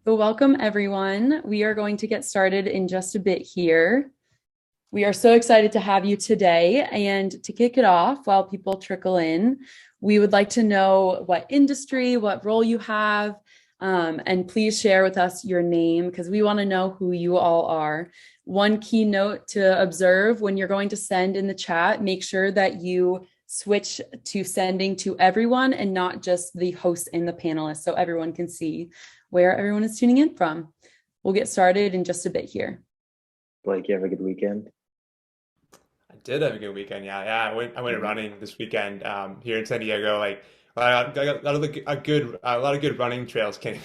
So welcome everyone. We are going to get started in just a bit here. We are so excited to have you today. And to kick it off, while people trickle in, we would like to know what industry, what role you have, and please share with us your name because we want to know who you all are. One key note to observe when you're going to send in the chat, make sure that you switch to sending to everyone and not just the host and the panelists so everyone can see where everyone is tuning in from. We'll get started in just a bit here. Blake, you have a good weekend? I did have a good weekend. Yeah. I went running this weekend here in San Diego. I got a lot of good running trails. Can't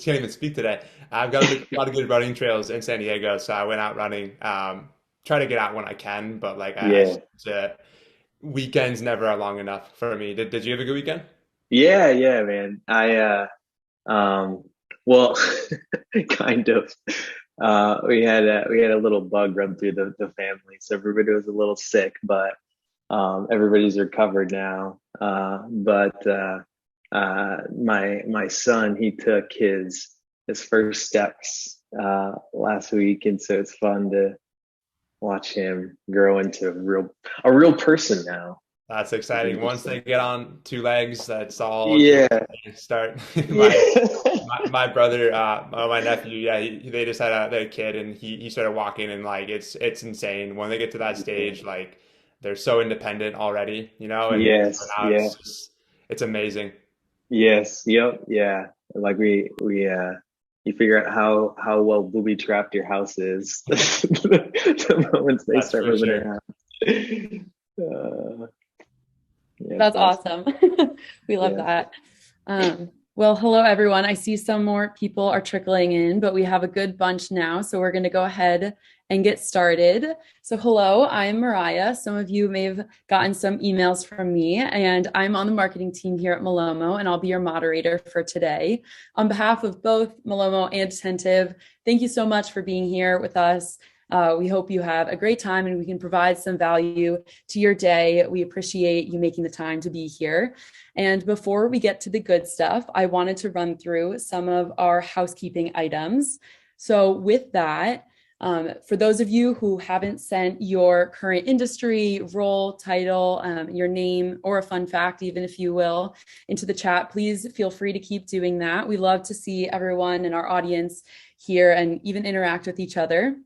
even speak today. I've got a lot of good running trails in San Diego, so I went out running. Try to get out when I can, but Yeah. weekends never are long enough for me. Did you have a good weekend? Yeah, man. Um well kind of. We had a little bug run through the family, so everybody was a little sick, but everybody's recovered now. My son, he took his first steps last week, and so it's fun to watch him grow into a real person now. That's It's exciting. Once they interesting. get on two legs, that's all just Yeah. start. My Yeah. my brother, my nephew, yeah, they just had a kid, and he started walking, and it's insane when they get to that stage. Like they're so independent already, and Yes. now Yeah. it's amazing. Yes. Yep. Yeah. Like we you figure out how well booby trapped your house is the moments they That's start for moving sure. around. Yeah, That's that's awesome. We love yeah. that. Well, hello everyone. I see some more people are trickling in, but we have a good bunch now. So we're going to go ahead and get started. So hello, I'm Mariah. Some of you may have gotten some emails from me, and I'm on the marketing team here at Malomo, and I'll be your moderator for today. On behalf of both Malomo and Attentive, thank you so much for being here with us. We hope you have a great time and we can provide some value to your day. We appreciate you making the time to be here. And before we get to the good stuff, I wanted to run through some of our housekeeping items. So, with that, for those of you who haven't sent your current industry, role, title, your name, or a fun fact, even if you will, into the chat, please feel free to keep doing that. We love to see everyone in our audience here and even interact with each other.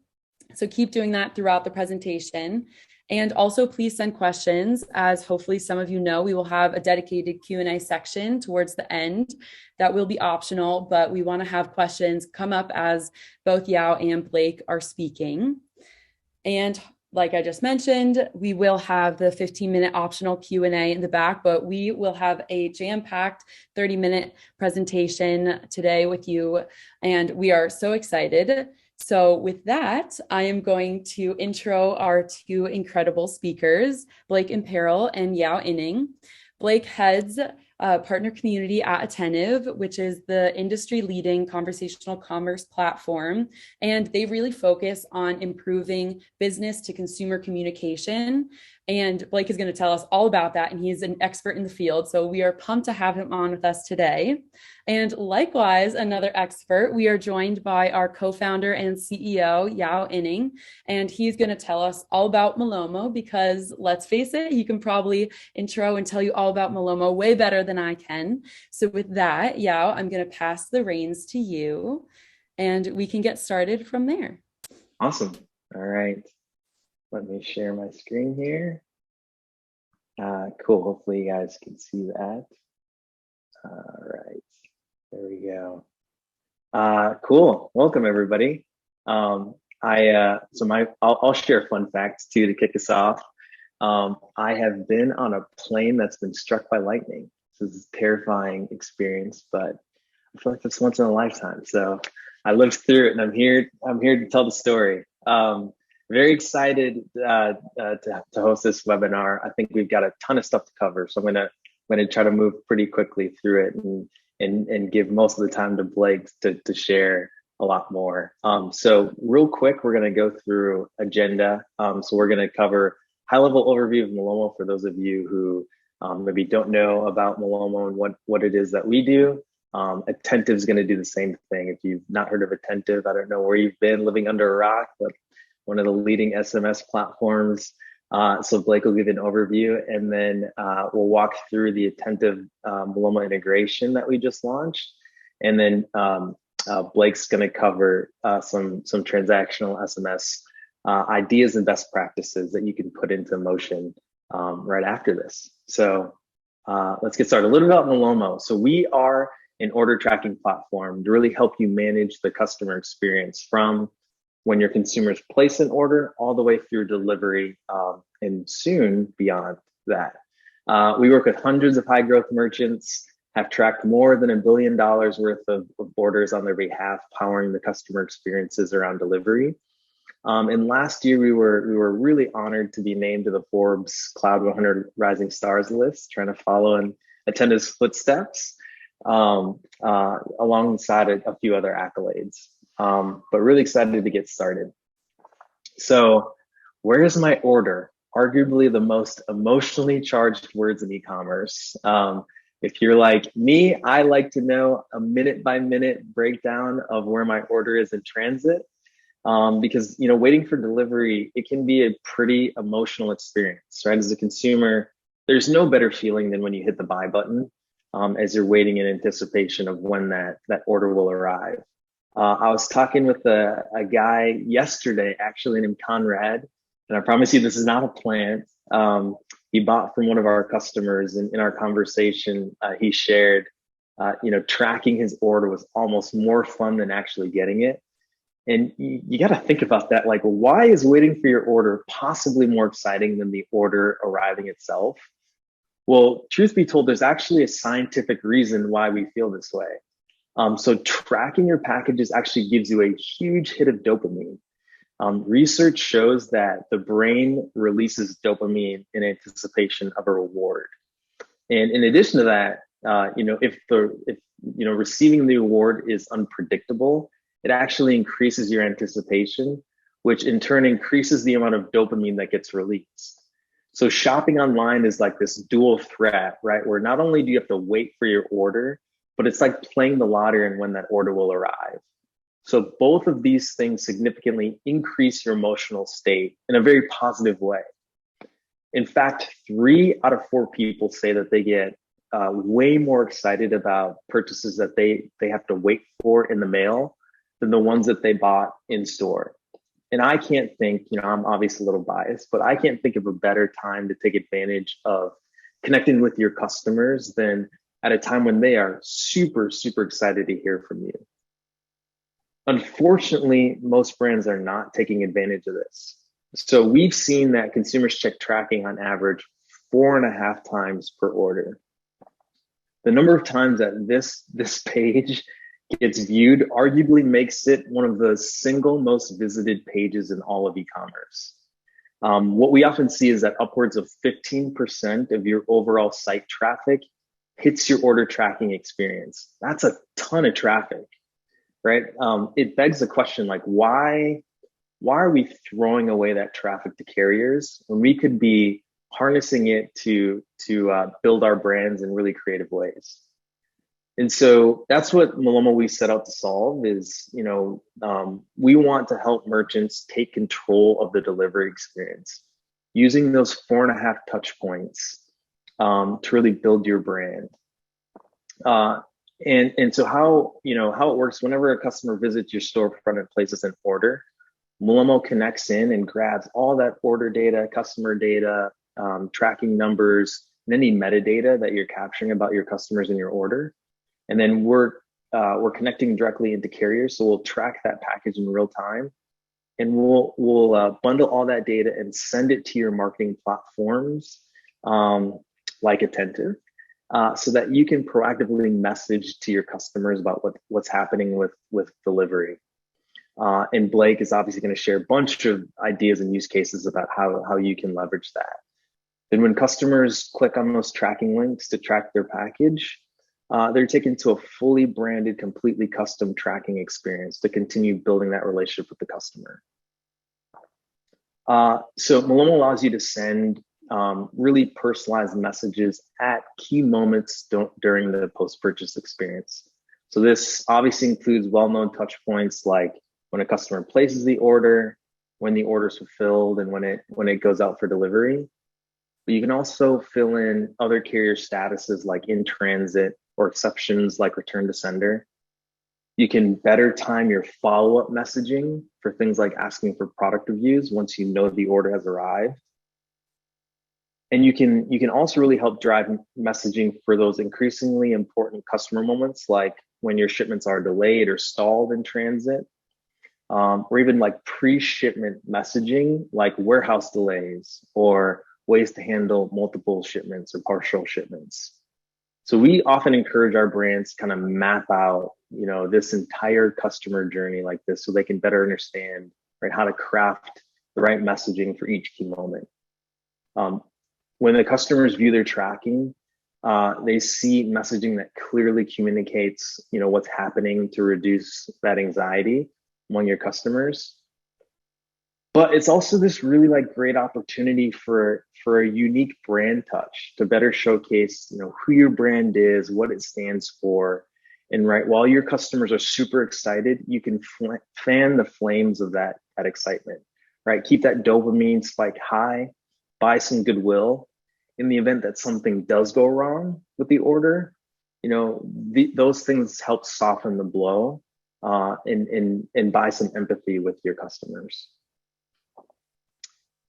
So keep doing that throughout the presentation. And also please send questions. As hopefully some of you know, we will have a dedicated Q&A section towards the end that will be optional, but we want to have questions come up as both Yao and Blake are speaking. And like I just mentioned, we will have the 15-minute optional Q&A in the back, but we will have a jam-packed 30-minute presentation today with you, and we are so excited. So with that, I am going to intro our two incredible speakers, Blake Imperil and Yao Inning. Blake heads partner community at Attentive, which is the industry leading conversational commerce platform. And they really focus on improving business to consumer communication. And Blake is going to tell us all about that. And he's an expert in the field. So we are pumped to have him on with us today. And likewise, another expert, we are joined by our co-founder and CEO, Yao Inning. And he's going to tell us all about Malomo because let's face it, he can probably intro and tell you all about Malomo way better than I can. So with that, Yao, I'm going to pass the reins to you and we can get started from there. Awesome. All right. Let me share my screen here. Cool. Hopefully you guys can see that. All right. There we go. Cool. Welcome everybody. I'll share fun facts too to kick us off. I have been on a plane that's been struck by lightning. This is a terrifying experience, but I feel like it's once in a lifetime. So I lived through it, and I'm here to tell the story. Very excited to host this webinar. I think we've got a ton of stuff to cover, so I'm gonna try to move pretty quickly through it and give most of the time to Blake to share a lot more. So real quick, we're gonna go through agenda. So we're gonna cover high-level overview of Malomo for those of you who maybe don't know about Malomo and what it is that we do. Attentive is going to do the same thing. If you've not heard of Attentive, I don't know where you've been living under a rock, but one of the leading SMS platforms. So Blake will give an overview, and then we'll walk through the Attentive Malomo integration that we just launched. And then Blake's going to cover some transactional SMS ideas and best practices that you can put into motion right after this. So let's get started. A little about Malomo. So we are an order tracking platform to really help you manage the customer experience from when your consumers place an order all the way through delivery and soon beyond that. We work with hundreds of high growth merchants, have tracked more than $1 billion worth of orders on their behalf, powering the customer experiences around delivery. And last year, we were really honored to be named to the Forbes Cloud 100 Rising Stars list, trying to follow in Attentive's footsteps, alongside a few other accolades. But really excited to get started. So, where is my order? Arguably the most emotionally charged words in e-commerce. If you're like me, I like to know a minute by minute breakdown of where my order is in transit. Because waiting for delivery, it can be a pretty emotional experience, right? As a consumer, there's no better feeling than when you hit the buy button as you're waiting in anticipation of when that order will arrive. I was talking with a guy yesterday, actually named Conrad, and I promise you this is not a plant. He bought from one of our customers, and in our conversation, he shared, tracking his order was almost more fun than actually getting it. And you got to think about that. Like, why is waiting for your order possibly more exciting than the order arriving itself? Well, truth be told, there's actually a scientific reason why we feel this way. So tracking your packages actually gives you a huge hit of dopamine. Research shows that the brain releases dopamine in anticipation of a reward. And in addition to that, if receiving the award is unpredictable, it actually increases your anticipation, which in turn increases the amount of dopamine that gets released. So shopping online is like this dual threat, right? Where not only do you have to wait for your order, but it's like playing the lottery and when that order will arrive. So both of these things significantly increase your emotional state in a very positive way. In fact, 3 out of 4 people say that they get way more excited about purchases that they have to wait for in the mail than the ones that they bought in store. And I can't think, I'm obviously a little biased, but I can't think of a better time to take advantage of connecting with your customers than at a time when they are super, super excited to hear from you. Unfortunately, most brands are not taking advantage of this. So we've seen that consumers check tracking on average 4.5 times per order. The number of times that this page gets viewed arguably makes it one of the single most visited pages in all of e-commerce. What we often see is that upwards of 15% of your overall site traffic hits your order tracking experience. That's a ton of traffic, right? It begs the question, like, why are we throwing away that traffic to carriers when we could be harnessing it to build our brands in really creative ways? And so that's what Malomo we set out to solve is, we want to help merchants take control of the delivery experience using those 4.5 touch points to really build your brand. And so how it works, whenever a customer visits your storefront and places an order, Malomo connects in and grabs all that order data, customer data, tracking numbers, and any metadata that you're capturing about your customers in your order. And then we're connecting directly into carriers, so we'll track that package in real time, and we'll bundle all that data and send it to your marketing platforms like Attentive, so that you can proactively message to your customers about what's happening with delivery. And Blake is obviously going to share a bunch of ideas and use cases about how you can leverage that. Then when customers click on those tracking links to track their package, they're taken to a fully branded, completely custom tracking experience to continue building that relationship with the customer. So Malomo allows you to send really personalized messages at key moments during the post-purchase experience. So this obviously includes well-known touch points like when a customer places the order, when the order is fulfilled, and when it goes out for delivery. But you can also fill in other carrier statuses like in transit or exceptions like return to sender. You can better time your follow-up messaging for things like asking for product reviews once you know the order has arrived. And you can also really help drive messaging for those increasingly important customer moments, like when your shipments are delayed or stalled in transit, or even like pre-shipment messaging, like warehouse delays or ways to handle multiple shipments or partial shipments. So we often encourage our brands to kind of map out, this entire customer journey like this so they can better understand, right, how to craft the right messaging for each key moment. When the customers view their tracking, they see messaging that clearly communicates, what's happening to reduce that anxiety among your customers. But it's also this really like great opportunity for a unique brand touch to better showcase, who your brand is, what it stands for. And right, while your customers are super excited, you can fan the flames of that excitement, right? Keep that dopamine spike high, buy some goodwill in the event that something does go wrong with the order. Those things help soften the blow, and buy some empathy with your customers.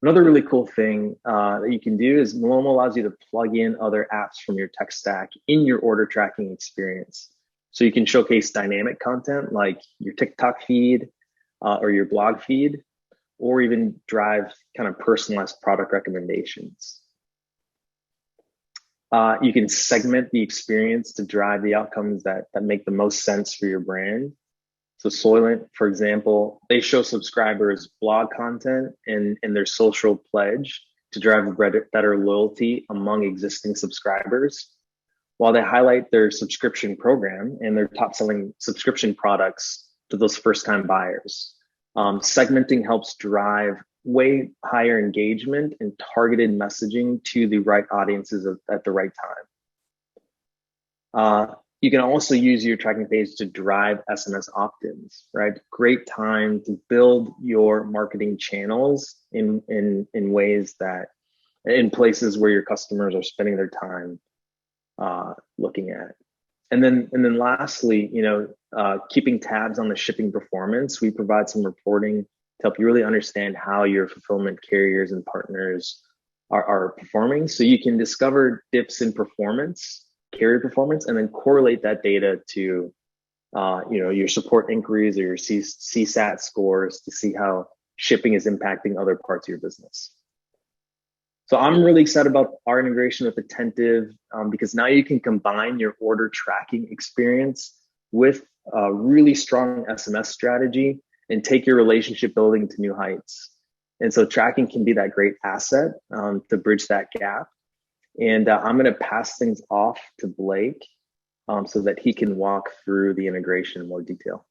Another really cool thing that you can do is Malomo allows you to plug in other apps from your tech stack in your order tracking experience. So you can showcase dynamic content like your TikTok feed or your blog feed, or even drive kind of personalized product recommendations. You can segment the experience to drive the outcomes that make the most sense for your brand. So Soylent, for example, they show subscribers blog content and their social pledge to drive better loyalty among existing subscribers, while they highlight their subscription program and their top selling subscription products to those first-time buyers. Segmenting helps drive way higher engagement and targeted messaging to the right audiences at the right time. You can also use your tracking page to drive SMS opt-ins, right? Great time to build your marketing channels in ways that, in places where your customers are spending their time looking at. And then lastly, keeping tabs on the shipping performance. We provide some reporting to help you really understand how your fulfillment carriers and partners are performing. So you can discover dips in performance, carrier performance, and then correlate that data to your support inquiries or your CSAT scores to see how shipping is impacting other parts of your business. So I'm really excited about our integration with Attentive because now you can combine your order tracking experience with a really strong SMS strategy and take your relationship building to new heights. And so tracking can be that great asset to bridge that gap. And I'm going to pass things off to Blake so that he can walk through the integration in more detail.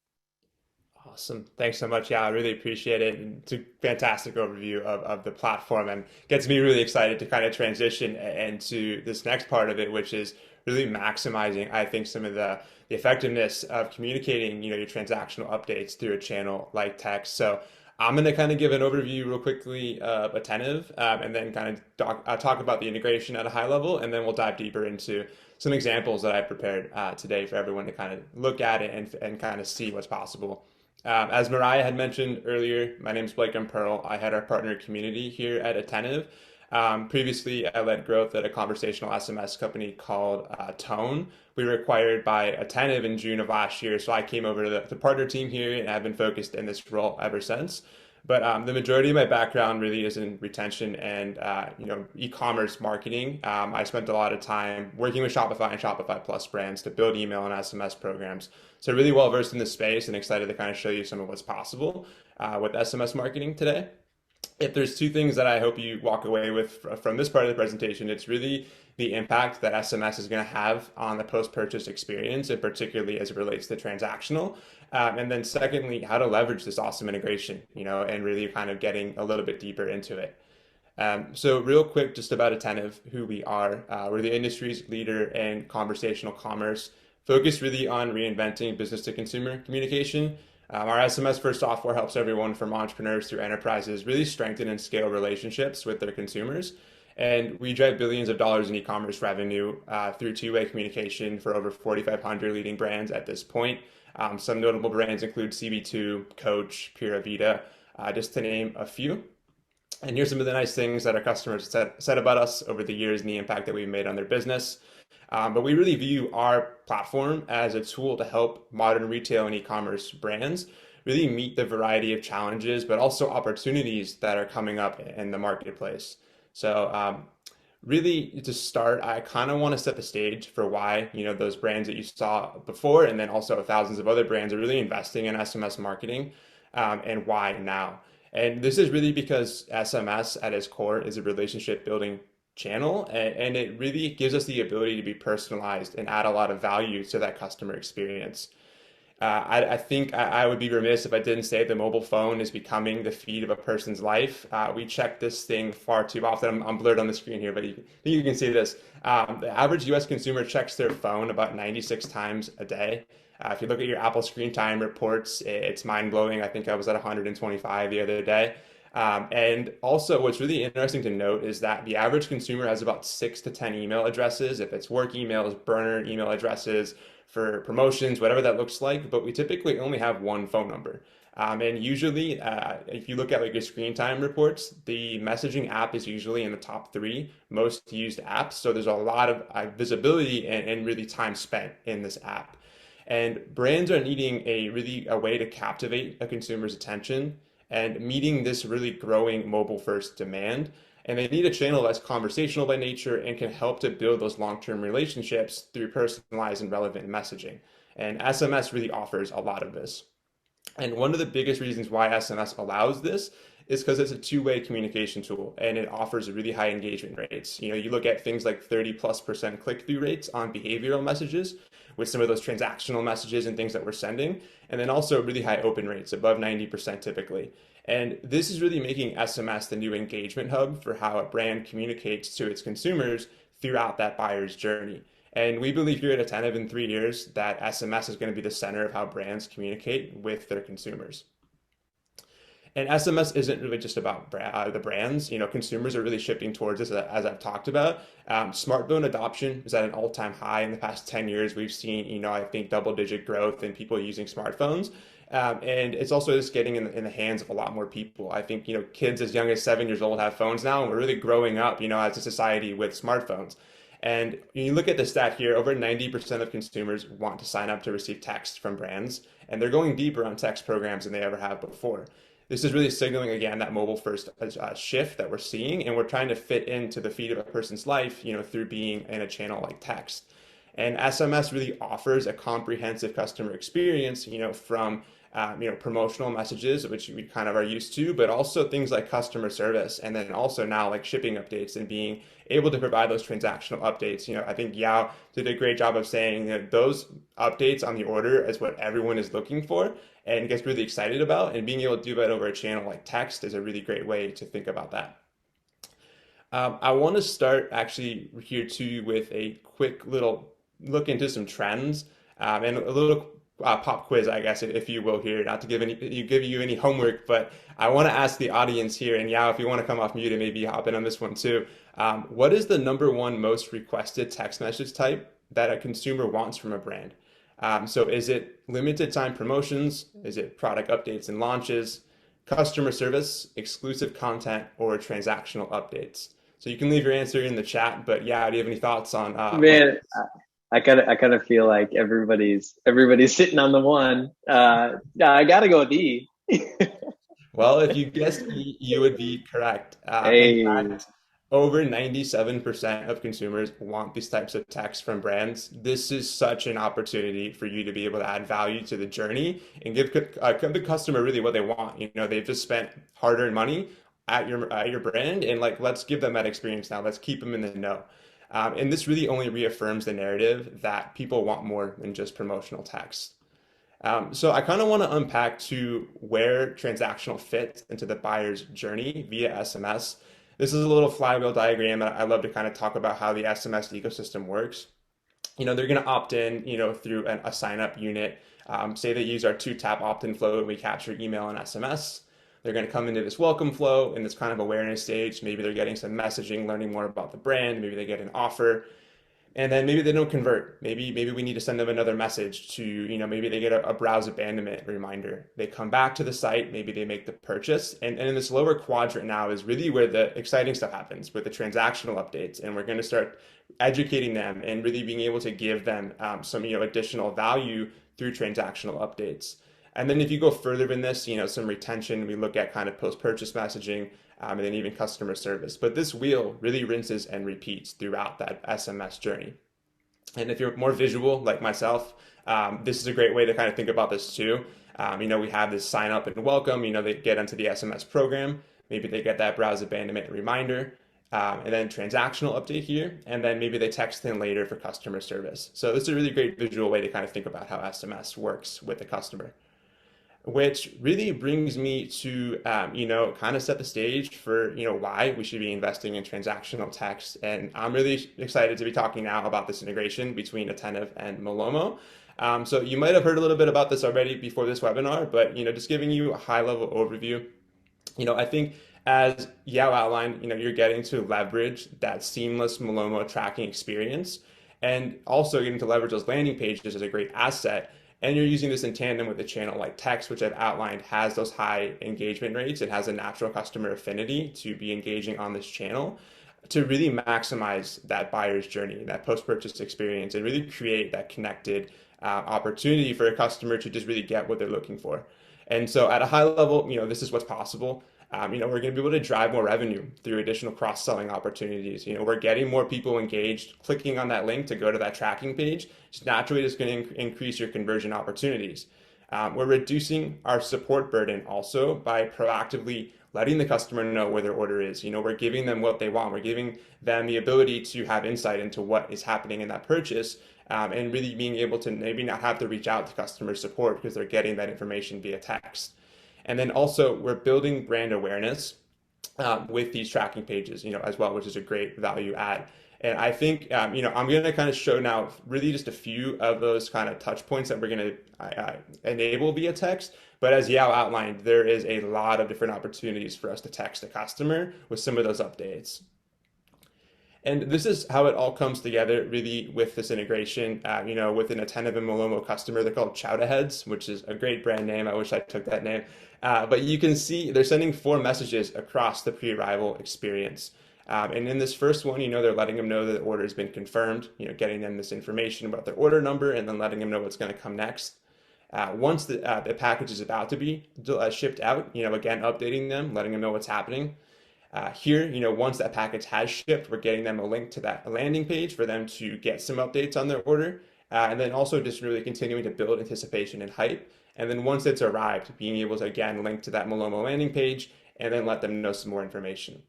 Awesome. Thanks so much. Yeah, I really appreciate it. And it's a fantastic overview of the platform and gets me really excited to kind of transition into this next part of it, which is really maximizing, I think, some of the effectiveness of communicating, your transactional updates through a channel like text. So I'm going to kind of give an overview real quickly of Attentive and then kind of talk about the integration at a high level, and then we'll dive deeper into some examples that I prepared today for everyone to kind of look at it and kind of see what's possible. As Mariah had mentioned earlier, my name is Blake Pearl. I head our partner community here at Attentive. Previously, I led growth at a conversational SMS company called Tone. We were acquired by Attentive in June of last year, so I came over to the partner team here and have been focused in this role ever since. But the majority of my background really is in retention and e-commerce marketing. I spent a lot of time working with Shopify and Shopify Plus brands to build email and SMS programs. So really well versed in this space and excited to kind of show you some of what's possible with SMS marketing today. If there's two things that I hope you walk away with from this part of the presentation, it's really the impact that SMS is going to have on the post-purchase experience, and particularly as it relates to transactional. And then secondly, how to leverage this awesome integration, and really kind of getting a little bit deeper into it. So real quick, just about Attentive, who we are. We're the industry's leader in conversational commerce, focused really on reinventing business to consumer communication. Our SMS first software helps everyone from entrepreneurs through enterprises really strengthen and scale relationships with their consumers. And we drive billions of dollars in e-commerce revenue through two-way communication for over 4,500 leading brands at this point. Some notable brands include CB2, Coach, Pura Vida, just to name a few. And here's some of the nice things that our customers said about us over the years and the impact that we've made on their business. But we really view our platform as a tool to help modern retail and e-commerce brands really meet the variety of challenges, but also opportunities that are coming up in the marketplace. So really to start, I kind of want to set the stage for why, those brands that you saw before, and then also thousands of other brands are really investing in SMS marketing, and why now. And this is really because SMS at its core is a relationship building channel, and it really gives us the ability to be personalized and add a lot of value to that customer experience. I think I would be remiss if I didn't say the mobile phone is becoming the feed of a person's life. We check this thing far too often. I'm blurred on the screen here, but you can see this. The average US consumer checks their phone about 96 times a day. If you look at your Apple screen time reports, it's mind-blowing. I think I was at 125 the other day. And also, what's really interesting to note is that the average consumer has about 6 to 10 email addresses, if it's work emails, burner email addresses for promotions, whatever that looks like. But we typically only have one phone number. And usually, if you look at like your screen time reports, the messaging app is usually in the top three most used apps. So there's a lot of visibility and really time spent in this app. And brands are needing a way to captivate a consumer's attention and meeting this really growing mobile first demand. And they need a channel that's conversational by nature and can help to build those long-term relationships through personalized and relevant messaging. And SMS really offers a lot of this. And one of the biggest reasons why SMS allows this is because it's a two-way communication tool and it offers really high engagement rates. You look at things like 30+% click-through rates on behavioral messages with some of those transactional messages and things that we're sending, and then also really high open rates, above 90% typically. And this is really making SMS the new engagement hub for how a brand communicates to its consumers throughout that buyer's journey. And we believe here at Attentive in 3 years that SMS is going to be the center of how brands communicate with their consumers. And SMS isn't really just about the brands. Consumers are really shifting towards this, as I've talked about. Smartphone adoption is at an all-time high in the past 10 years. We've seen, I think double-digit growth in people using smartphones. And it's also just getting in the hands of a lot more people. I think, kids as young as 7 years old have phones now, and we're really growing up, as a society with smartphones. And when you look at the stat here, over 90% of consumers want to sign up to receive text from brands, and they're going deeper on text programs than they ever have before. This is really signaling again that mobile first shift that we're seeing, and we're trying to fit into the feed of a person's life, through being in a channel like text. And SMS really offers a comprehensive customer experience, from promotional messages, which we kind of are used to, but also things like customer service, and then also now like shipping updates and being able to provide those transactional updates. I think Yao did a great job of saying that those updates on the order is what everyone is looking for and gets really excited about, and being able to do that over a channel like text is a really great way to think about that. I want to start actually here too with a quick little look into some trends, and a little pop quiz, I guess, if you will here, not to give you any homework, but I want to ask the audience here, and Yao, if you want to come off mute and maybe hop in on this one too. What is the number one most requested text message type that a consumer wants from a brand? So is it limited time promotions? Is it product updates and launches, customer service, exclusive content, or transactional updates? So you can leave your answer in the chat, but yeah, do you have any thoughts on? Man, I kind of feel like everybody's sitting on the one. Yeah, I gotta go with E. Well, if you guessed E, you would be correct. Hey. In fact, over 97% of consumers want these types of texts from brands. This is such an opportunity for you to be able to add value to the journey and give the customer really what they want. They've just spent hard-earned money at your brand, and like, let's give them that experience now. Let's keep them in the know. And this really only reaffirms the narrative that people want more than just promotional text. So I kind of want to unpack to where transactional fits into the buyer's journey via SMS. This is a little flywheel diagram, and I love to kind of talk about how the SMS ecosystem works. they're going to opt in, through a sign up unit. Say they use our two-tap opt-in flow and we capture email and SMS. They're going to come into this welcome flow in this kind of awareness stage. Maybe they're getting some messaging, learning more about the brand. Maybe they get an offer, and then maybe they don't convert. Maybe we need to send them another message to, maybe they get a browse abandonment reminder. They come back to the site, maybe they make the purchase. And in this lower quadrant now is really where the exciting stuff happens with the transactional updates. And we're going to start educating them and really being able to give them some, additional value through transactional updates. And then if you go further in this, some retention, we look at kind of post-purchase messaging, and then even customer service. But this wheel really rinses and repeats throughout that SMS journey. And if you're more visual like myself, this is a great way to kind of think about this too. We have this sign up and welcome, they get into the SMS program, maybe they get that browse abandonment reminder, and then transactional update here, and then maybe they text in later for customer service. So this is a really great visual way to kind of think about how SMS works with the customer, which really brings me to kind of set the stage for why we should be investing in transactional text. And I'm really excited to be talking now about this integration between Attentive and Malomo. So you might have heard a little bit about this already before this webinar, but just giving you a high level overview. I think as Yao outlined, you're getting to leverage that seamless Malomo tracking experience, and also getting to leverage those landing pages as a great asset. And you're using this in tandem with a channel like text, which I've outlined has those high engagement rates. It has a natural customer affinity to be engaging on this channel to really maximize that buyer's journey, that post-purchase experience, and really create that connected opportunity for a customer to just really get what they're looking for. And so at a high level, this is what's possible. We're going to be able to drive more revenue through additional cross-selling opportunities. We're getting more people engaged, clicking on that link to go to that tracking page. It's naturally just going to increase your conversion opportunities. We're reducing our support burden also by proactively letting the customer know where their order is. We're giving them what they want. We're giving them the ability to have insight into what is happening in that purchase, and really being able to maybe not have to reach out to customer support because they're getting that information via text. And then also we're building brand awareness with these tracking pages, as well, which is a great value add. And I think, I'm going to kind of show now really just a few of those kind of touch points that we're going to enable via text. But as Yao outlined, there is a lot of different opportunities for us to text a customer with some of those updates. And this is how it all comes together really with this integration, with an Attentive and Malomo customer. They're called Chowder Heads, which is a great brand name. I wish I took that name. But you can see they're sending 4 messages across the pre-arrival experience. And in this first one, they're letting them know that the order has been confirmed, getting them this information about their order number and then letting them know what's going to come next. Once the package is about to be shipped out, again, updating them, letting them know what's happening. Here, once that package has shipped, we're getting them a link to that landing page for them to get some updates on their order. And then also just really continuing to build anticipation and hype. And then once it's arrived, being able to, again, link to that Malomo landing page and then let them know some more information.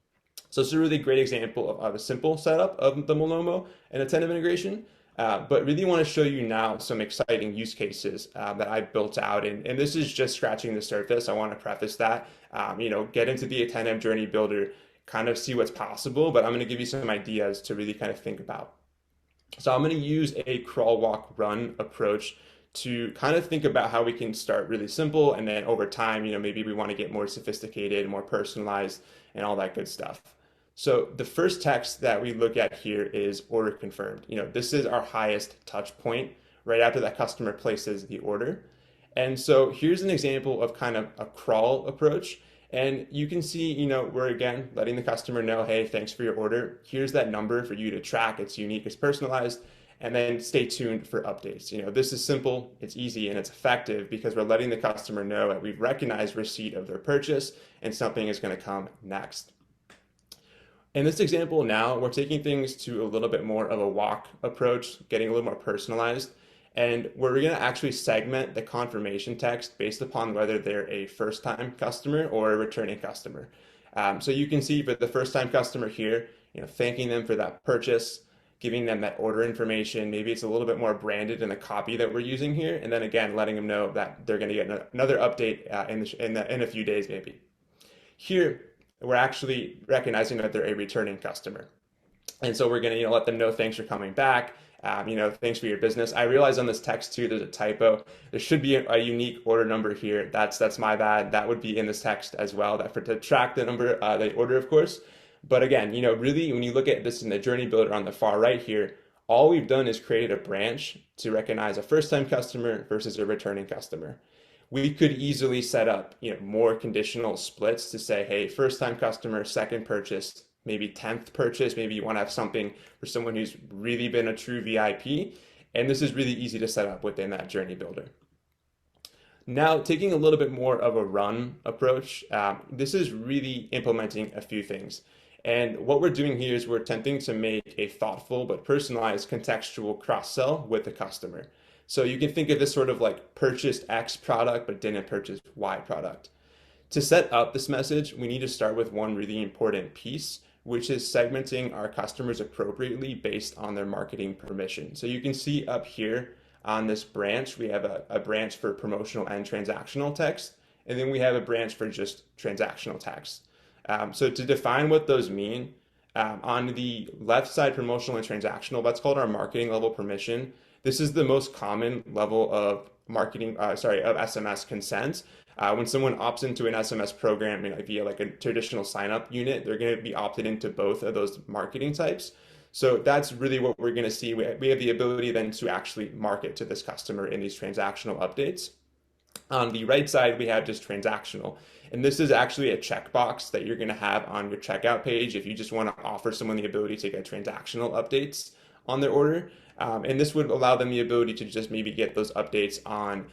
So it's a really great example of a simple setup of the Malomo and Attentive integration. But really want to show you now some exciting use cases that I've built out. And this is just scratching the surface. I want to preface that, get into the Attentive Journey Builder, kind of see what's possible, but I'm going to give you some ideas to really kind of think about. So I'm going to use a crawl, walk, run approach to kind of think about how we can start really simple. And then over time, maybe we want to get more sophisticated, more personalized, and all that good stuff. So the first text that we look at here is order confirmed. This is our highest touch point right after that customer places the order. And so here's an example of kind of a crawl approach. And you can see, we're again letting the customer know, hey, thanks for your order. Here's that number for you to track. It's unique, it's personalized. And then stay tuned for updates. This is simple, it's easy, and it's effective because we're letting the customer know that we've recognized receipt of their purchase and something is going to come next. In this example now, we're taking things to a little bit more of a walk approach, getting a little more personalized. And we're going to actually segment the confirmation text based upon whether they're a first-time customer or a returning customer. So you can see for the first-time customer here, thanking them for that purchase, giving them that order information. Maybe it's a little bit more branded in the copy that we're using here. And then again, letting them know that they're going to get another update in a few days maybe. Here, we're actually recognizing that they're a returning customer. And so we're going to let them know, thanks for coming back. Thanks for your business. I realize on this text too, there's a typo. There should be a unique order number here. That's my bad. That would be in this text as well. That for to track the number, the order, of course. But again, really, when you look at this in the journey builder on the far right here, all we've done is created a branch to recognize a first-time customer versus a returning customer. We could easily set up, more conditional splits to say, hey, first-time customer, second purchase, maybe 10th purchase. Maybe you want to have something for someone who's really been a true VIP. And this is really easy to set up within that journey builder. Now, taking a little bit more of a run approach, this is really implementing a few things. And what we're doing here is we're attempting to make a thoughtful but personalized contextual cross-sell with the customer. So you can think of this sort of like purchased X product but didn't purchase Y product. To set up this message, we need to start with one really important piece, which is segmenting our customers appropriately based on their marketing permission. So you can see up here on this branch, we have a branch for promotional and transactional text, and then we have a branch for just transactional text. So to define what those mean, on the left side, promotional and transactional, that's called our marketing level permission. This is the most common level of of SMS consent. When someone opts into an SMS program, via like a traditional sign-up unit, they're going to be opted into both of those marketing types. So that's really what we're going to see. We have the ability then to actually market to this customer in these transactional updates. On the right side, we have just transactional. And this is actually a checkbox that you're going to have on your checkout page if you just want to offer someone the ability to get transactional updates on their order. And this would allow them the ability to just maybe get those updates on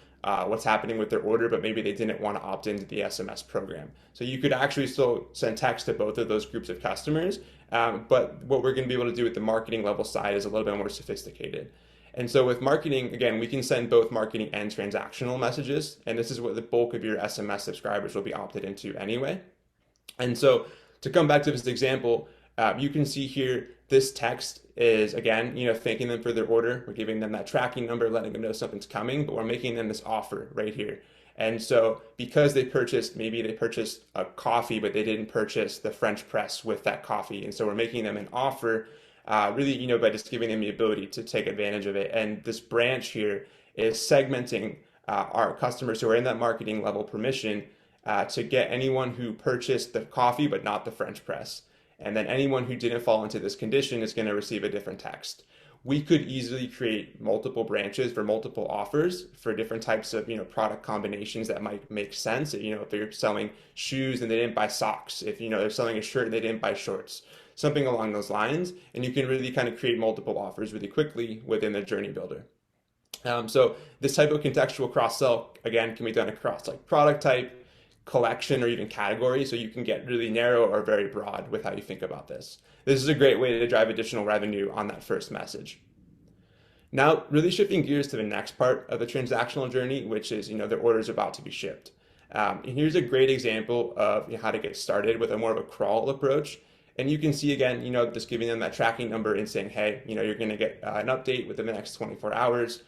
what's happening with their order, but maybe they didn't want to opt into the SMS program. So you could actually still send text to both of those groups of customers. But what we're going to be able to do with the marketing level side is a little bit more sophisticated. And so with marketing, again, we can send both marketing and transactional messages. And this is what the bulk of your SMS subscribers will be opted into anyway. And so to come back to this example, you can see here, this text is, again, thanking them for their order. We're giving them that tracking number, letting them know something's coming, but we're making them this offer right here. And so because maybe they purchased a coffee, but they didn't purchase the French press with that coffee. And so we're making them an offer, really, by just giving them the ability to take advantage of it. And this branch here is segmenting our customers who are in that marketing level permission to get anyone who purchased the coffee, but not the French press. And then anyone who didn't fall into this condition is going to receive a different text. We could easily create multiple branches for multiple offers for different types of product combinations that might make sense. If they're selling shoes and they didn't buy socks, if they're selling a shirt and they didn't buy shorts, something along those lines. And you can really kind of create multiple offers really quickly within the journey builder. So this type of contextual cross-sell, again, can be done across like product type, collection, or even category. So you can get really narrow or very broad with how you think about this. This is a great way to drive additional revenue on that first message. Now, really shifting gears to the next part of the transactional journey, which is, their order is about to be shipped. And here's a great example of how to get started with a more of a crawl approach. And you can see again, just giving them that tracking number and saying, hey, you're going to get an update within the next 24 hours.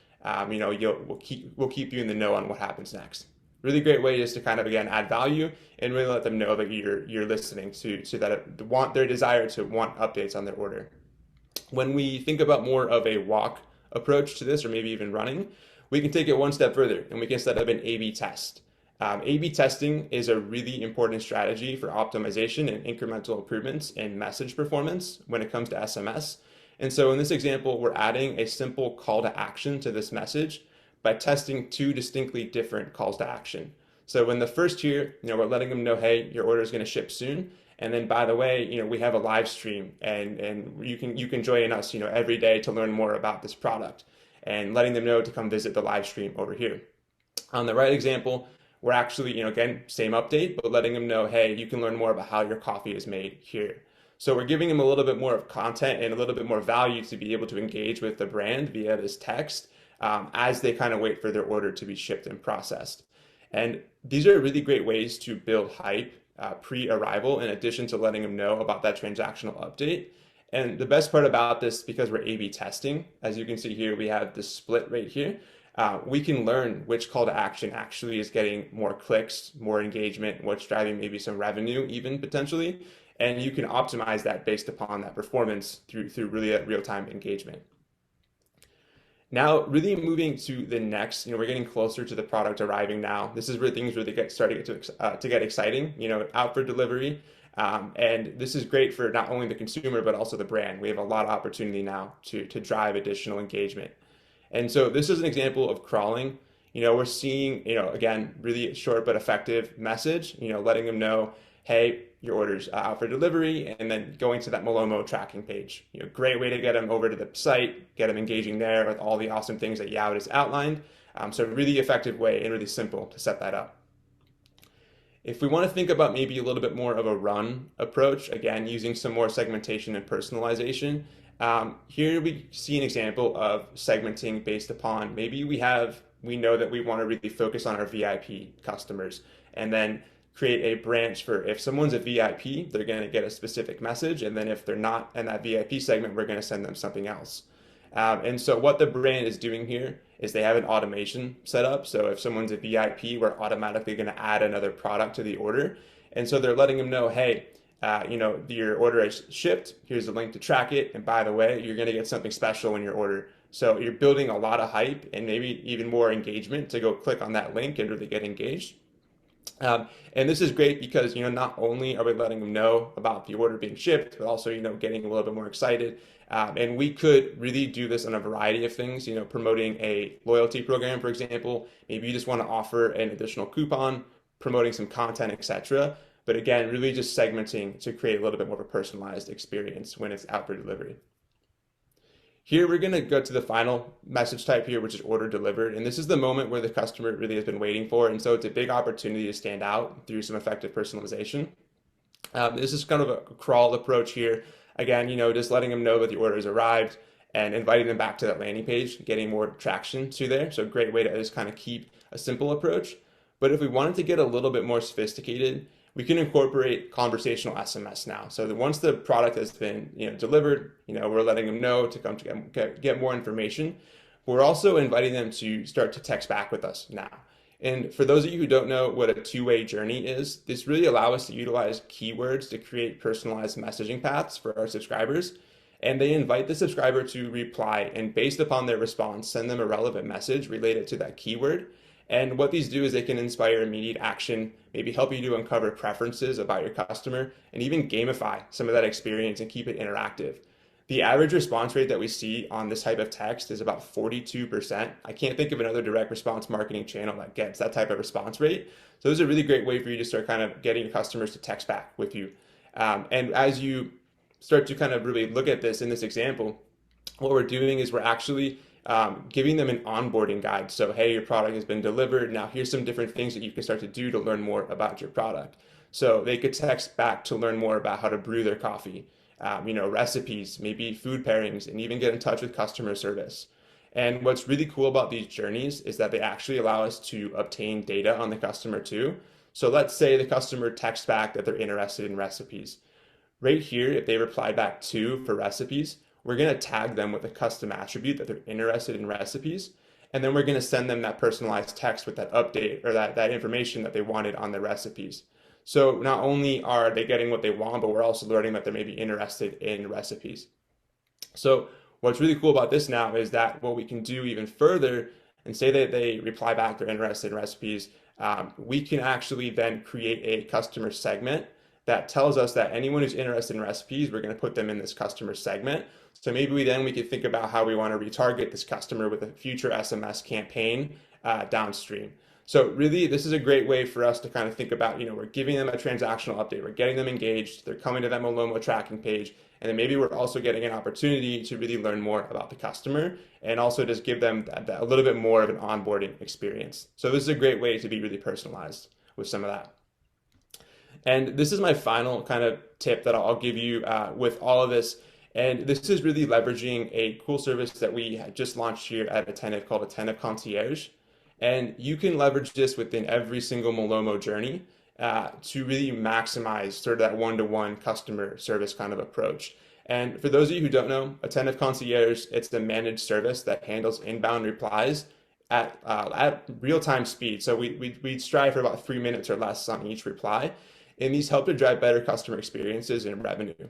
We'll keep you in the know on what happens next. Really great way is to kind of, again, add value and really let them know that you're listening to that their desire to want updates on their order. When we think about more of a walk approach to this, or maybe even running, we can take it one step further and we can set up an A/B test. A/B testing is a really important strategy for optimization and incremental improvements in message performance when it comes to SMS. And so in this example, we're adding a simple call to action to this message by testing two distinctly different calls to action. So in the first here, we're letting them know, hey, your order is going to ship soon. And then, by the way, we have a live stream, and you can join us, every day to learn more about this product, and letting them know to come visit the live stream over here. On the right example, we're actually, again, same update, but letting them know, hey, you can learn more about how your coffee is made here. So we're giving them a little bit more of content and a little bit more value to be able to engage with the brand via this text as they kind of wait for their order to be shipped and processed. And these are really great ways to build hype pre-arrival, in addition to letting them know about that transactional update. And the best part about this, because we're A/B testing, as you can see here, we have this split right here. We can learn which call to action actually is getting more clicks, more engagement, what's driving maybe some revenue even potentially. And you can optimize that based upon that performance through really that real-time engagement. Now, really moving to the next, we're getting closer to the product arriving now. This is where things really get starting to get exciting, out for delivery. And this is great for not only the consumer, but also the brand. We have a lot of opportunity now to drive additional engagement. And so this is an example of crawling. We're seeing, again, really short but effective message, letting them know, hey, your order's out for delivery, and then going to that Malomo tracking page. Great way to get them over to the site, get them engaging there with all the awesome things that Yout has outlined. So really effective way and really simple to set that up. If we want to think about maybe a little bit more of a run approach, again, using some more segmentation and personalization, here we see an example of segmenting based upon maybe we know that we want to really focus on our VIP customers and then create a branch for if someone's a VIP, they're going to get a specific message. And then if they're not in that VIP segment, we're going to send them something else. And so what the brand is doing here is they have an automation set up. So if someone's a VIP, we're automatically going to add another product to the order. And so they're letting them know, hey, your order is shipped. Here's a link to track it. And by the way, you're going to get something special in your order. So you're building a lot of hype and maybe even more engagement to go click on that link and really get engaged. And this is great because, not only are we letting them know about the order being shipped, but also, getting a little bit more excited. And we could really do this on a variety of things, promoting a loyalty program, for example. Maybe you just want to offer an additional coupon, promoting some content, etc. But again, really just segmenting to create a little bit more of a personalized experience when it's out for delivery. Here, we're going to go to the final message type here, which is order delivered. And this is the moment where the customer really has been waiting for. And so it's a big opportunity to stand out through some effective personalization. This is kind of a crawl approach here. Again, just letting them know that the order has arrived and inviting them back to that landing page, getting more traction to there. So a great way to just kind of keep a simple approach. But if we wanted to get a little bit more sophisticated, we can incorporate conversational SMS now. So that once the product has been delivered, we're letting them know to come to get more information. We're also inviting them to start to text back with us now. And for those of you who don't know what a two-way journey is, this really allows us to utilize keywords to create personalized messaging paths for our subscribers. And they invite the subscriber to reply, and based upon their response, send them a relevant message related to that keyword. And what these do is they can inspire immediate action, maybe help you to uncover preferences about your customer, and even gamify some of that experience and keep it interactive. The average response rate that we see on this type of text is about 42%. I can't think of another direct response marketing channel that gets that type of response rate. So this is a really great way for you to start kind of getting your customers to text back with you. And as you start to kind of really look at this in this example, what we're doing is we're actually giving them an onboarding guide. So, hey, your product has been delivered. Now here's some different things that you can start to do to learn more about your product. So they could text back to learn more about how to brew their coffee, recipes, maybe food pairings, and even get in touch with customer service. And what's really cool about these journeys is that they actually allow us to obtain data on the customer too. So let's say the customer texts back that they're interested in recipes. Right here, if they reply back to for recipes, we're going to tag them with a custom attribute that they're interested in recipes. And then we're going to send them that personalized text with that update or that information that they wanted on the recipes. So not only are they getting what they want, but we're also learning that they may be interested in recipes. So what's really cool about this now is that what we can do even further and say that they reply back they're interested in recipes, we can actually then create a customer segment that tells us that anyone who's interested in recipes, we're going to put them in this customer segment. So maybe we could think about how we want to retarget this customer with a future SMS campaign downstream. So really, this is a great way for us to kind of think about, we're giving them a transactional update, we're getting them engaged, they're coming to that Malomo tracking page, and then maybe we're also getting an opportunity to really learn more about the customer and also just give them a little bit more of an onboarding experience. So this is a great way to be really personalized with some of that. And this is my final kind of tip that I'll give you with all of this. And this is really leveraging a cool service that we just launched here at Attentive called Attentive Concierge. And you can leverage this within every single Malomo journey to really maximize sort of that one-to-one customer service kind of approach. And for those of you who don't know, Attentive Concierge, it's the managed service that handles inbound replies at real-time speed. So we strive for about 3 minutes or less on each reply. And these help to drive better customer experiences and revenue.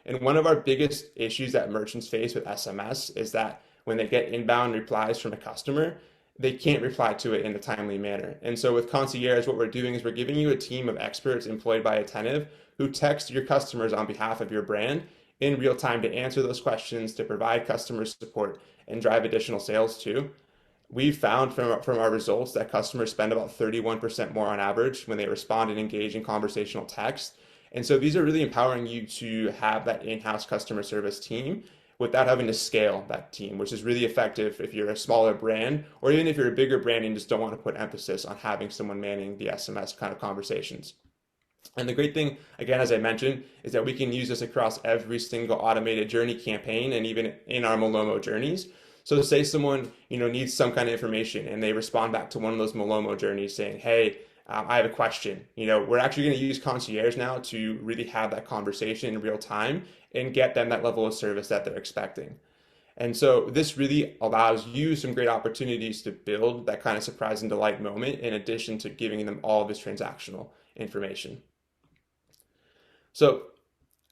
And one of our biggest issues that merchants face with SMS is that when they get inbound replies from a customer, they can't reply to it in a timely manner. And so with concierge, what we're doing is we're giving you a team of experts employed by Attentive who text your customers on behalf of your brand in real time to answer those questions, to provide customer support, and drive additional sales too. We found from our results that customers spend about 31% more on average when they respond and engage in conversational text. And so these are really empowering you to have that in-house customer service team without having to scale that team, which is really effective if you're a smaller brand, or even if you're a bigger brand and just don't want to put emphasis on having someone manning the SMS kind of conversations. And the great thing, again, as I mentioned, is that we can use this across every single automated journey campaign and even in our Malomo journeys. So say someone, needs some kind of information and they respond back to one of those Malomo journeys saying, hey, I have a question. We're actually going to use concierge now to really have that conversation in real time and get them that level of service that they're expecting. And so this really allows you some great opportunities to build that kind of surprise and delight moment in addition to giving them all this transactional information. So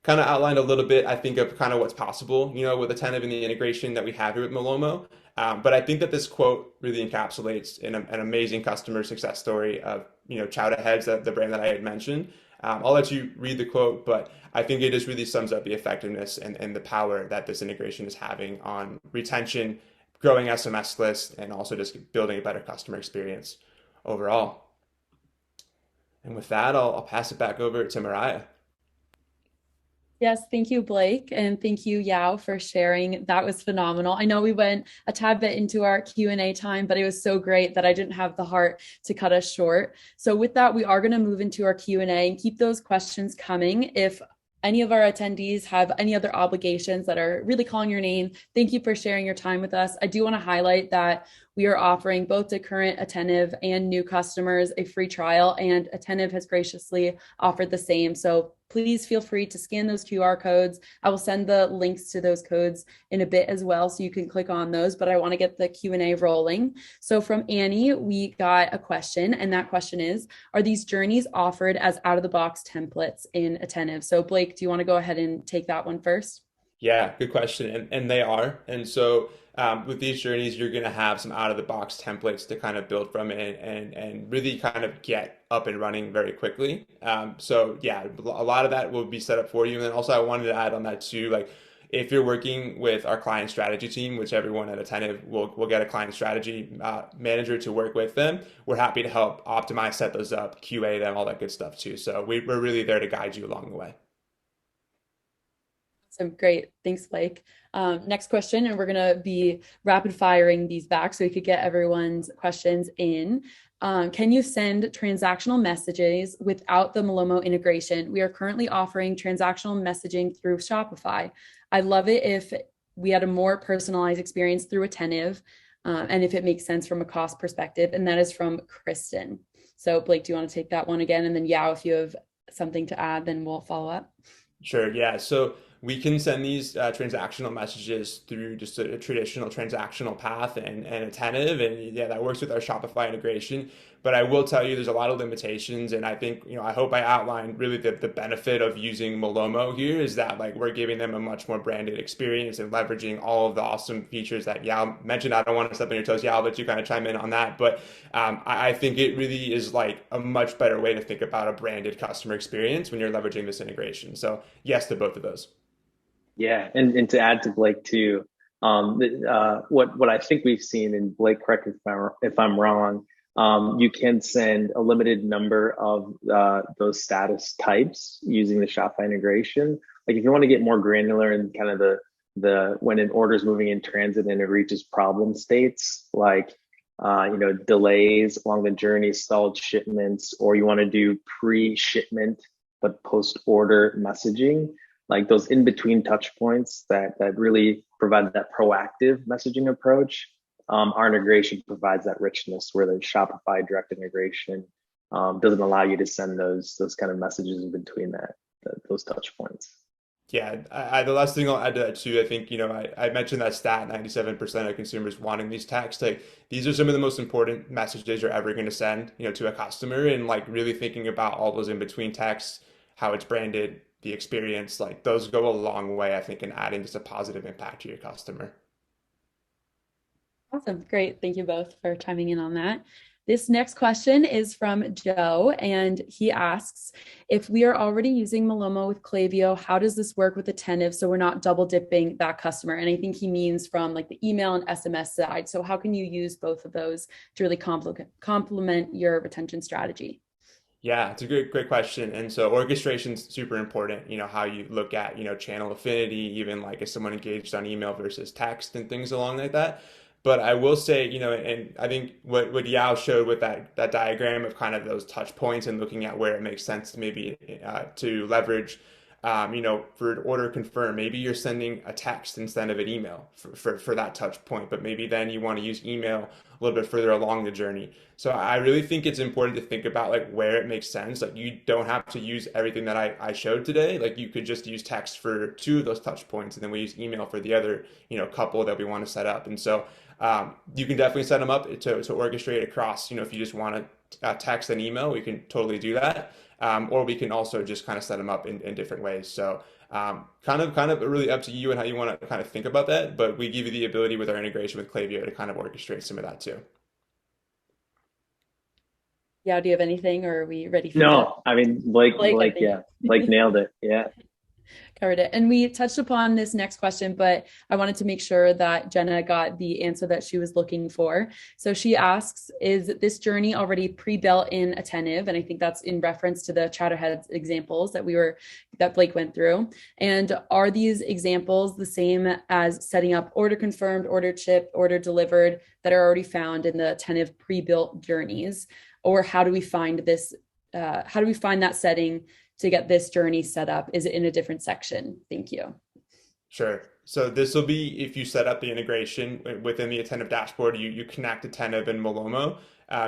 kind of outlined a little bit, I think, of kind of what's possible, with Attentive and the integration that we have here with Malomo. But I think that this quote really encapsulates an amazing customer success story of, Chowder Heads, the brand that I had mentioned. I'll let you read the quote, but I think it just really sums up the effectiveness and the power that this integration is having on retention, growing SMS lists, and also just building a better customer experience overall. And with that, I'll pass it back over to Mariah. Yes, thank you, Blake, and thank you, Yao, for sharing. That was phenomenal. I know we went a tad bit into our Q&A time, but it was so great that I didn't have the heart to cut us short. So with that, we are going to move into our Q&A and keep those questions coming. If any of our attendees have any other obligations that are really calling your name, thank you for sharing your time with us. I do want to highlight that we are offering both to current Attentive and new customers a free trial, and Attentive has graciously offered the same. So please feel free to scan those QR codes. I will send the links to those codes in a bit as well, so you can click on those, but I want to get the Q&A rolling. So from Annie, we got a question, and that question is, are these journeys offered as out-of-the-box templates in Attentive? So Blake, do you want to go ahead and take that one first? Yeah, good question. And they are. And so with these journeys, you're going to have some out of the box templates to kind of build from it and really kind of get up and running very quickly. So yeah, a lot of that will be set up for you. And then also I wanted to add on that too, like if you're working with our client strategy team, which everyone at Attentive will get a client strategy manager to work with them, we're happy to help optimize, set those up, QA them, all that good stuff too. So we're really there to guide you along the way. So great. Thanks, Blake. Next question, and we're going to be rapid firing these back so we could get everyone's questions in. Can you send transactional messages without the Malomo integration? We are currently offering transactional messaging through Shopify. I'd love it if we had a more personalized experience through Attentive, and if it makes sense from a cost perspective. And that is from Kristen. So Blake, do you want to take that one again? And then Yao, if you have something to add, then we'll follow up. Sure. Yeah. So we can send these transactional messages through just a traditional transactional path and Attentive. And yeah, that works with our Shopify integration. But I will tell you, there's a lot of limitations. And I think, I hope I outlined really the benefit of using Malomo here is that like we're giving them a much more branded experience and leveraging all of the awesome features that Yao mentioned. I don't want to step on your toes, Yao, but you kind of chime in on that. But I think it really is like a much better way to think about a branded customer experience when you're leveraging this integration. So yes to both of those. Yeah, and to add to Blake too, what I think we've seen, and Blake, correct me if I'm wrong, you can send a limited number of those status types using the Shopify integration. Like if you want to get more granular in kind of the when an order is moving in transit and it reaches problem states, like delays along the journey, stalled shipments, or you want to do pre-shipment but post-order messaging, like those in-between touch points that really provide that proactive messaging approach. Our integration provides that richness where the Shopify direct integration doesn't allow you to send those kind of messages in between those touch points. Yeah, the last thing I'll add to that too, I think, I mentioned that stat, 97% of consumers wanting these texts. Like these are some of the most important messages you're ever going to send, to a customer, and like really thinking about all those in between texts, how it's branded, the experience, like those go a long way, I think, in adding just a positive impact to your customer. Awesome. Great. Thank you both for chiming in on that. This next question is from Joe, and he asks, if we are already using Malomo with Klaviyo, how does this work with Attentive so we're not double dipping that customer? And I think he means from like the email and SMS side. So how can you use both of those to really complement your retention strategy? Yeah, it's a great question. And so orchestration's super important, how you look at, channel affinity, even like is someone engaged on email versus text and things along like that. But I will say, and I think what Yao showed with that diagram of kind of those touch points and looking at where it makes sense to maybe to leverage, for order confirm, maybe you're sending a text instead of an email for that touch point, but maybe then you want to use email a little bit further along the journey. So I really think it's important to think about like where it makes sense. Like you don't have to use everything that I showed today. Like you could just use text for two of those touch points, and then we use email for the other, couple that we want to set up. And so you can definitely set them up to orchestrate across. If you just want to text and email, we can totally do that. Or we can also just kind of set them up in different ways. So kind of really up to you and how you want to kind of think about that. But we give you the ability with our integration with Klaviyo to kind of orchestrate some of that too. Yeah, do you have anything or are we ready for the No, I mean, Blake, Blake, I Blake, think? yeah, Blake nailed it. Yeah. Covered it. And we touched upon this next question, but I wanted to make sure that Jenna got the answer that she was looking for. So she asks, is this journey already pre-built in Attentive? And I think that's in reference to the Chatterhead examples that Blake went through. And are these examples the same as setting up order confirmed, order shipped, order delivered that are already found in the Attentive pre-built journeys? Or how do we find this? How do we find that setting to get this journey set up? Is it in a different section? Thank you. Sure. So this will be if you set up the integration within the Attentive dashboard, you connect Attentive and Malomo,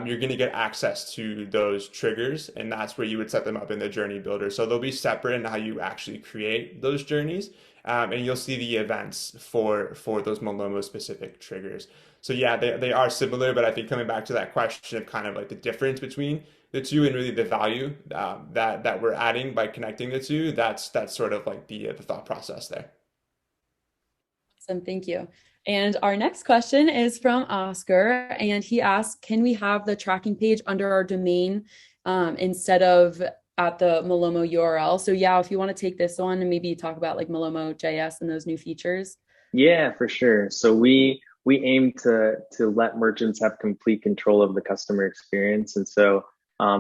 you're going to get access to those triggers, and that's where you would set them up in the journey builder. So they'll be separate in how you actually create those journeys, and you'll see the events for those Malomo specific triggers. So yeah, they are similar, but I think coming back to that question of kind of like the difference between the two and really the value that we're adding by connecting the two, that's sort of like the thought process there. Awesome, thank you. And our next question is from Oscar, and he asks, can we have the tracking page under our domain instead of at the Malomo URL? So yeah, if you want to take this one and maybe talk about like Malomo JS and those new features. Yeah, for sure. So we aim to let merchants have complete control of the customer experience, and so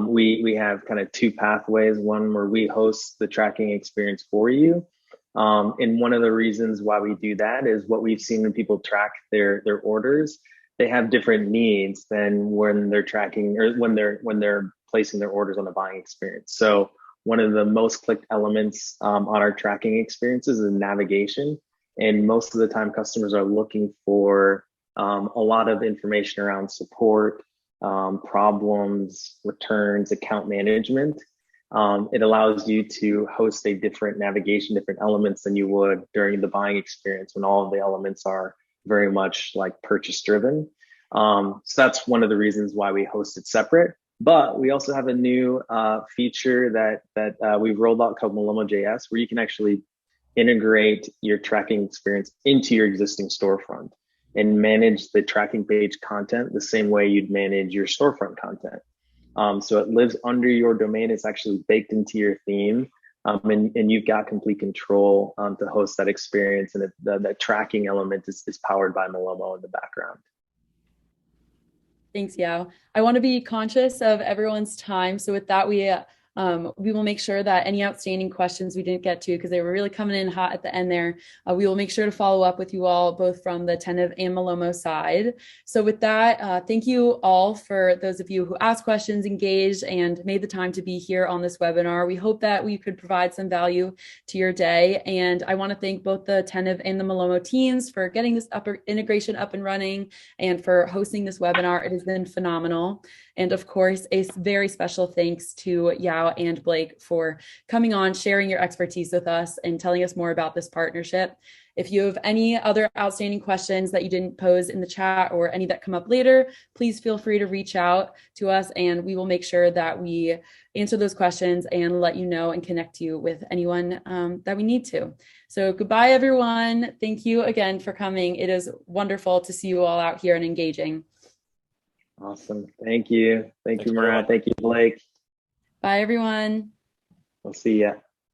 we have kind of two pathways. One where we host the tracking experience for you, and one of the reasons why we do that is what we've seen when people track their orders. They have different needs than when they're tracking or when they're placing their orders on the buying experience. So one of the most clicked elements on our tracking experiences is navigation. And most of the time, customers are looking for a lot of information around support, problems, returns, account management. It allows you to host a different navigation, different elements than you would during the buying experience when all of the elements are very much like purchase driven. So that's one of the reasons why we host it separate. But we also have a new feature that we've rolled out called Malomo JS, where you can actually integrate your tracking experience into your existing storefront and manage the tracking page content the same way you'd manage your storefront content. So it lives under your domain. It's actually baked into your theme. And you've got complete control to host that experience. And the tracking element is powered by Malomo in the background. Thanks, Yao. I want to be conscious of everyone's time. So with that, we will make sure that any outstanding questions we didn't get to, because they were really coming in hot at the end there, we will make sure to follow up with you all, both from the Attentive and Malomo side. So with that, thank you all for those of you who asked questions, engaged, and made the time to be here on this webinar. We hope that we could provide some value to your day. And I want to thank both the Attentive and the Malomo teams for getting this integration up and running and for hosting this webinar. It has been phenomenal. And of course, a very special thanks to Yao and Blake for coming on, sharing your expertise with us, and telling us more about this partnership. If you have any other outstanding questions that you didn't pose in the chat or any that come up later, please feel free to reach out to us and we will make sure that we answer those questions and let you know and connect you with anyone that we need to. So goodbye, everyone. Thank you again for coming. It is wonderful to see you all out here and engaging. Awesome. Thank you. Thank Thanks, you, Mariah. everyone. Thank you, Blake. Bye, everyone. We'll see ya.